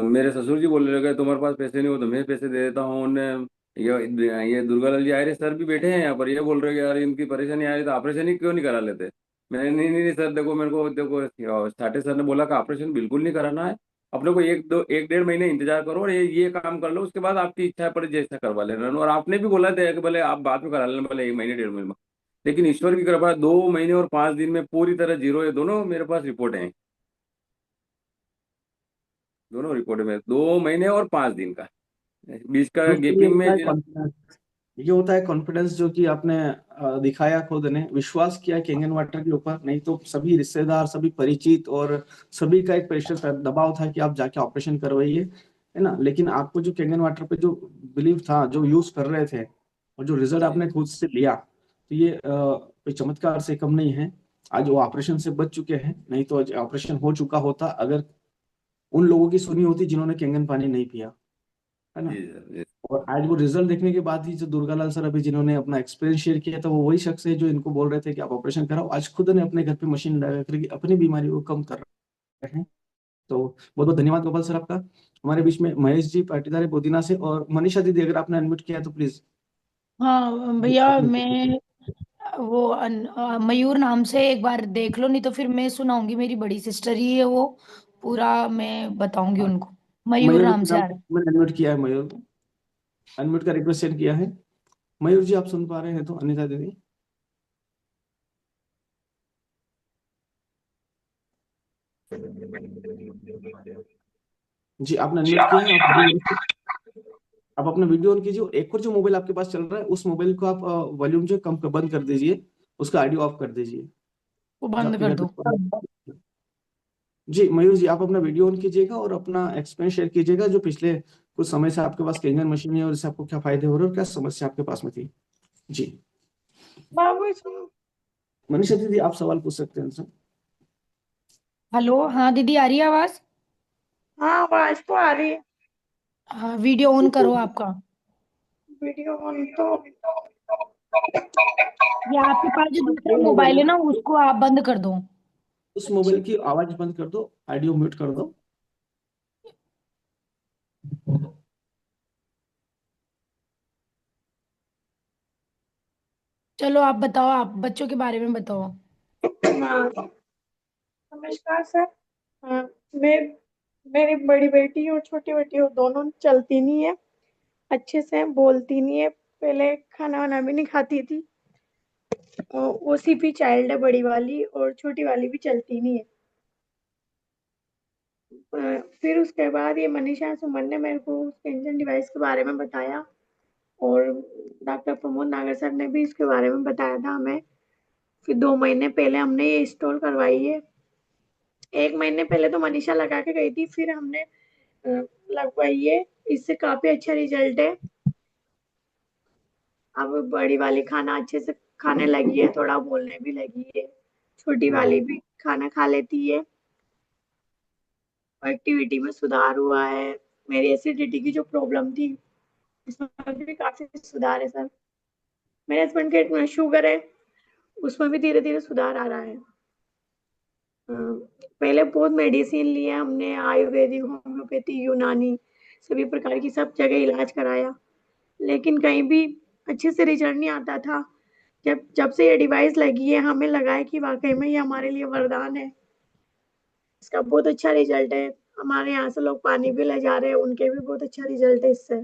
मेरे ससुर जी बोलने लगे तुम्हारे पास पैसे नहीं हो तो मैं पैसे दे देता हूँ उन्हें। ये दुर्गालाल जी आर्य सर भी बैठे हैं यहाँ पर, ये बोल रहे हैं कि यार इनकी परेशानी आ रही तो ऑपरेशन ही क्यों नहीं करा लेते। मैंने नहीं नहीं नहीं सर, देखो मेरे को, देखो साठे सर ने बोला कि ऑपरेशन बिल्कुल नहीं कराना है, अपने को 1-1.5 महीने इंतजार करो और ये काम कर लो, उसके बाद आपकी इच्छा पर जैसा करवा लेना। और आपने भी बोला था कि भले आप बाद में करा लेना, भले 1 महीने 1.5 महीने में। लेकिन ईश्वर की कृपा 2 महीने और 5 दिन में पूरी तरह जीरो है। दोनों मेरे पास रिपोर्ट है, दोनों रिपोर्ट में 2 महीने और 5 दिन का बीच का दोस्तों, गैपिंग में। ये होता है कॉन्फिडेंस जो कि आपने दिखाया, खुद ने विश्वास किया केंगन वाटर के ऊपर। नहीं तो सभी रिश्तेदार, सभी परिचित और सभी का एक प्रेशर दबाव था कि आप जाके ऑपरेशन करवाइए, है ना। लेकिन आपको जो केंगन वाटर पे जो बिलीव था, जो यूज कर रहे थे, और जो रिजल्ट आपने खुद से लिया, तो ये कोई चमत्कार से कम नहीं है। आज वो ऑपरेशन से बच चुके हैं, नहीं तो ऑपरेशन हो चुका होता अगर उन लोगों की सुनी होती जिन्होंने केंगन पानी नहीं पिया, है ना। जी सर, जी। और आज वो रिजल्ट देखने के बाद ही जो दुर्गालाल सर अभी जिन्होंने अपना एक्सपीरियंस शेयर किया था, वो वही शख्स है जो इनको बोल रहे थे कि आप ऑपरेशन कराओ। आज खुद ने अपने घर पे मशीन लगा करके अपनी बीमारी को कम कर रहे हैं। तो बहुत बहुत धन्यवाद गोपाल सर आपका। हमारे बीच में महेश जी पाटीदार है बोदीना से, और मनीषा दीदी अगर आपने अनम्यूट किया है तो प्लीज। हाँ भैया, मैं वो मयूर नाम से एक बार देख लो, नहीं तो फिर मैं सुनाऊंगी, मेरी बड़ी सिस्टर ही है वो, पूरा मैं बताऊंगी उनको। मयूर मयूर नाम जी से नाम आ रहा है। मैंने अनम्यूट किया है, मयूर अनम्यूट का रिक्वेस्ट सेंड किया है। मयूर जी आप सुन पा रहे हैं तो, अनिता दीदी जी आपने अनम्यूट किया है। आप अपना वीडियो ऑन कीजिए। एक और जो मोबाइल आपके पास चल रहा है, उस मोबाइल को आप वॉल्यूम जो कम बंद कर दीजिए, उसका ऑडियो ऑफ कर दीजिए। वो जो बंद आपके कर घर दो। पे जी मयूर जी, आप अपना वीडियो ऑन कीजिएगा और अपना एक्सपीरियंस शेयर कीजिएगा, जो पिछले कुछ समय से आपके पास केंगन मशीन है और इससे आपको क्या फायदे हो रहे हैं और क्या समस्या आपके पास में थी। जी मनीषा दीदी आप सवाल पूछ सकते हैं सर। हेलो, हाँ दीदी, आ रही है आवाज? हाँ, आवाज तो आ रही है। हाँ, वीडियो ऑन करो आपका। वीडियो ऑन तो या आपके पास जो दूसरा मोबाइल है ना, उसको आप बंद कर दो। उस मोबाइल की आवाज बंद कर दो, ऑडियो म्यूट कर दो। चलो आप बताओ, आप बच्चों के बारे में बताओ। हाँ, नमस्कार सर। हाँ, मैं मेरी बड़ी बेटी और छोटी बेटी और दोनों चलती नहीं है, अच्छे से बोलती नहीं है, पहले खाना वाना भी नहीं खाती थी। ओसीपी चाइल्ड है बड़ी वाली, और छोटी वाली भी चलती नहीं है। फिर उसके बाद ये मनीषा सुमन ने मेरे को पेंशन डिवाइस के बारे में बताया, और डॉक्टर प्रमोद नागर सर ने भी इसके बारे में बताया था हमें। फिर 2 महीने पहले हमने ये इंस्टॉल करवाई है। 1 महीने पहले तो मनीषा लगा के गई थी, फिर हमने लगवाई है। इससे काफी अच्छा रिजल्ट है। अब बड़ी वाली खाना अच्छे से खाने लगी है, थोड़ा बोलने भी लगी है। छोटी वाली भी खाना खा लेती है। एक्टिविटी में सुधार हुआ है। मेरी एसिडिटी की जो प्रॉब्लम थी, इसमें भी काफी सुधार है सर। मेरे हस्बैंड के शुगर है, उसमें भी धीरे धीरे सुधार आ रहा है। पहले बहुत मेडिसिन लिए हमने, आयुर्वेदिक, होम्योपैथी, यूनानी, सभी प्रकार की सब जगह इलाज कराया, लेकिन कहीं भी अच्छे से रिजल्ट नहीं आता था। जब जब से ये डिवाइस लगी है, हमें लगा है कि वाकई में ये हमारे लिए वरदान है। इसका बहुत अच्छा रिजल्ट है। हमारे यहाँ से लोग पानी भी ले जा रहे हैं, उनके भी बहुत अच्छा रिजल्ट है इससे।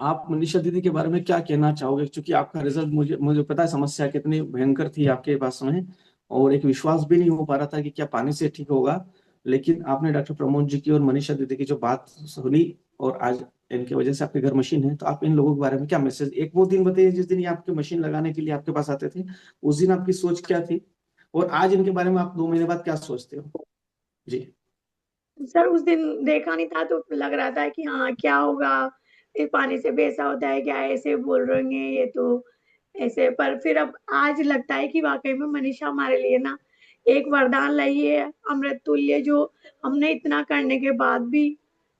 आप मनीषा दीदी के बारे में क्या कहना चाहोगे, क्योंकि आपका रिजल्ट मुझे मुझे पता है समस्या कितनी भयंकर थी आपके पास में, और एक विश्वास भी नहीं हो पा रहा था कि क्या पानी से ठीक होगा। लेकिन आपने डॉक्टर प्रमोद जी की और मनीषा दीदी की जो बात सुनी और आज इनकी वजह से आपके घर मशीन है, तो आप इन लोगों के बारे में क्या मैसेज, एक वो दिन बताइए जिस दिन ये आपके मशीन लगाने के लिए आपके पास आते थे, उस दिन आपकी सोच क्या थी, और आज इनके बारे में आप 2 महीने बाद क्या सोचते हो? जी। सर उस दिन देखा नहीं था तो लग रहा था कि हाँ क्या होगा, इस पानी से भी ऐसा होता है क्या, ऐसे बोल रहे हैं ये तो ऐसे, पर फिर अब आज लगता है कि वाकई में मनीषा हमारे लिए ना एक वरदान लाई है, अमृत तुल्य, जो हमने इतना करने के बाद भी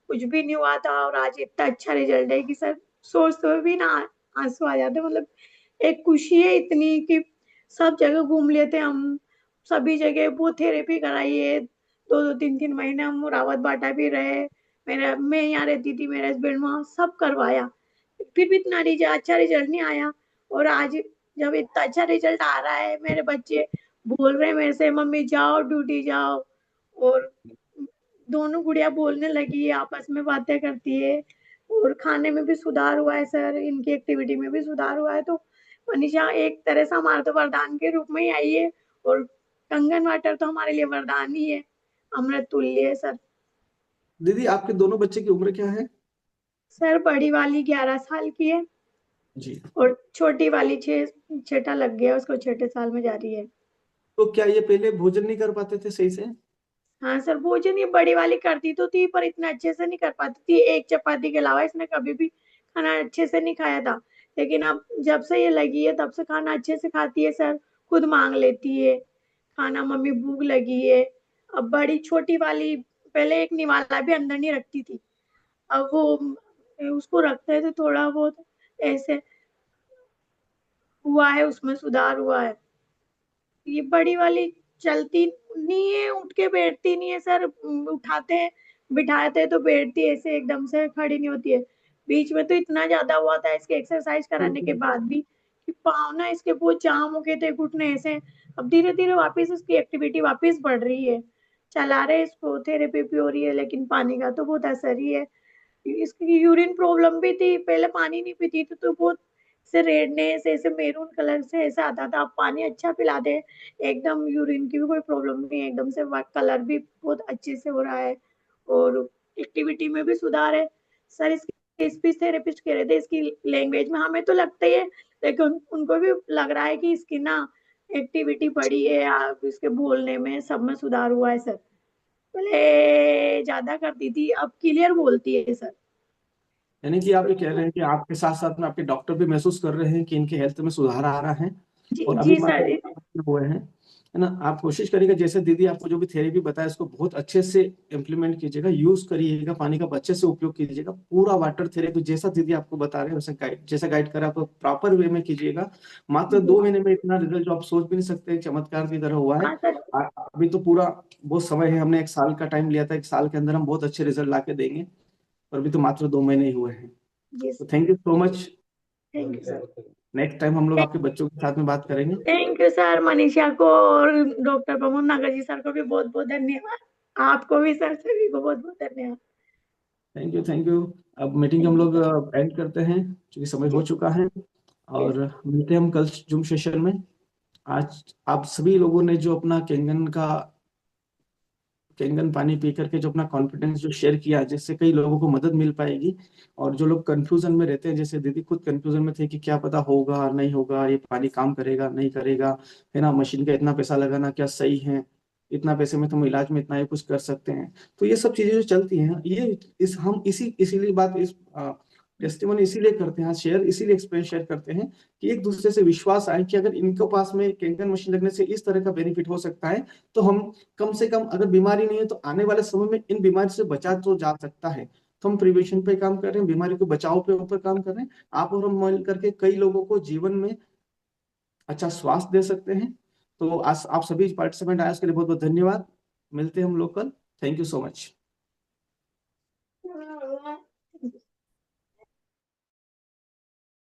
कुछ भी नहीं हुआ था और आज इतना अच्छा रिजल्ट है कि सर सोचते हुए भी ना आंसू आ जाते, मतलब एक खुशी है इतनी कि सब जगह घूम लेते हम, सभी जगह वो थेरेपी कराई है, 2-2 3-3 महीने हम रावत बाटा भी रहे, मैं यहाँ रहती थी, मेरे हस्बैंड वहाँ, सब करवाया, फिर भी इतना अच्छा रिजल्ट नहीं आया। और आज जब इतना अच्छा रिजल्ट आ रहा है, मेरे बच्चे बोल रहे हैं मेरे से मम्मी जाओ ड्यूटी जाओ, और दोनों गुड़िया बोलने लगी है, आपस में बातें करती है, और खाने में भी सुधार हुआ है सर, इनकी एक्टिविटी में भी सुधार हुआ है, तो मनीषा एक तरह से हमारे तो वरदान के रूप में ही आई है, और कंगन वाटर तो हमारे लिए वरदान ही है, अमृत तुल्य है सर। दीदी आपके दोनों बच्चे की उम्र क्या है? सर बड़ी वाली 11 साल की है जी। और छोटी वाली छठा लग गया उसको, छठे साल में जा रही है। तो क्या ये पहले भोजन नहीं कर पाते थे सही से? हाँ सर, भोजन ये बड़ी वाली करती तो थी पर इतना अच्छे से नहीं कर पाती थी, एक चपाती के अलावा इसने कभी भी खाना अच्छे से नहीं खाया था, लेकिन अब जब से ये लगी है तब से खाना अच्छे से खाती है सर, खुद मांग लेती है खाना, मम्मी भूख लगी है। अब बड़ी छोटी वाली पहले एक निवाला भी अंदर नहीं रखती थी, अब वो उसको रखते थे, थोड़ा बहुत ऐसे हुआ है, उसमें सुधार हुआ है। ये बड़ी वाली चलती नहीं है, उठ के बैठती नहीं है सर, उठाते हैं बिठाते हैं तो बैठती है, ऐसे एकदम से खड़ी नहीं होती है। बीच में तो इतना ज्यादा हुआ था इसके एक्सरसाइज कराने के बाद भी कि पाँव ना इसके बहुत जाम हो गए थे घुटने ऐसे, अब धीरे धीरे वापस इसकी एक्टिविटी वापस बढ़ रही है, चला रहे इसको, थेरेपी भी हो रही है, लेकिन पानी का तो बहुत असर ही है। इसकी यूरिन प्रॉब्लम भी थी, पहले पानी नहीं पीती थी तो बहुत से रेडनेस ऐसे मेरून कलर से ऐसा आता था, अब पानी अच्छा पिला दे एकदम यूरिन की भी कोई प्रॉब्लम नहीं है, एकदम से कलर भी बहुत अच्छे से हो रहा है, और एक्टिविटी में भी सुधार है सर। इसकी स्पीच थेरेपिस्ट कह रहे थे इसकी लैंग्वेज में, हमें तो लगता ही है, लेकिन उनको भी लग रहा है कि इसकी ना एक्टिविटी बढ़ी है, इसके बोलने में सब में सुधार हुआ है सर, पहले ज्यादा करती थी अब क्लियर बोलती है सर। यानी कि आप ये कह रहे हैं कि आपके साथ साथ में आपके डॉक्टर भी महसूस कर रहे हैं कि इनके हेल्थ में सुधार आ रहा है, और अभी जी मात्र सर। हुए हैं, है ना? आप कोशिश करिएगा जैसे दीदी आपको जो भी थेरेपी बताया इसको बहुत अच्छे से इम्प्लीमेंट कीजिएगा, यूज करिएगा, पानी का अच्छे से उपयोग कीजिएगा, पूरा वाटर थेरेपी जैसा दीदी आपको बता रहे हैं वैसे गाइड, जैसा गाइड करा आपको प्रॉपर वे में कीजिएगा। मात्र 2 महीने में इतना रिजल्ट जो आप सोच भी नहीं सकते, चमत्कार की तरह हुआ है। हाँ सर। अभी तो पूरा बहुत समय है, हमने 1 साल का टाइम लिया था, 1 साल के अंदर हम बहुत अच्छे रिजल्ट ला के देंगे, और अभी तो मात्र 2 महीने ही हुए हैं। तो thank you so much. Thank you sir. Next time हम लोग आपके बच्चों के साथ में बात करेंगे। थैंक यू सर, मनीषा को और डॉक्टर प्रमोद नागर जी सर को भी बहुत बहुत धन्यवाद, आपको भी सर, सभी को बहुत बहुत धन्यवाद। Thank you, thank you. अब मीटिंग हम लोग एंड करते हैं क्योंकि समय हो चुका है, और मिलते हैं हम कल जूम सेशन में। आज आप सभी लोगों ने जो अपना कैंगन पानी पी करके जो अपना कॉन्फिडेंस जो शेयर किया, जिससे कई लोगों को मदद मिल पाएगी, और जो लोग कंफ्यूजन में रहते हैं, जैसे दीदी खुद कंफ्यूजन में थे कि क्या पता होगा नहीं होगा, ये पानी काम करेगा नहीं करेगा, है ना, मशीन का इतना पैसा लगाना क्या सही है, इतना पैसे में तुम इलाज में इतना ही कुछ कर सकते हैं, तो ये सब चीजें जो चलती हैं, ये हम इसीलिए बात इस टेस्टिमोनी इसीलिए करते हैं, शेयर इसीलिए एक्सपीरियंस शेयर करते हैं कि एक दूसरे से विश्वास आए कि अगर इनके पास में कैंगन मशीन लगने से इस तरह का बेनिफिट हो सकता है, तो हम कम से कम, अगर बीमारी नहीं है तो आने वाले समय में इन बीमारी से बचा तो जा सकता है। तो हम प्रिवेंशन पे काम कर रहे हैं, बीमारी को बचाव पे ऊपर काम कर रहे हैं, आप और हम मिल करके कई लोगों को जीवन में अच्छा स्वास्थ्य दे सकते हैं। तो आज आप सभी पार्टिसिपेंट आए उसके लिए बहुत बहुत धन्यवाद। मिलते हैं हम लोग कल। Thank you so much.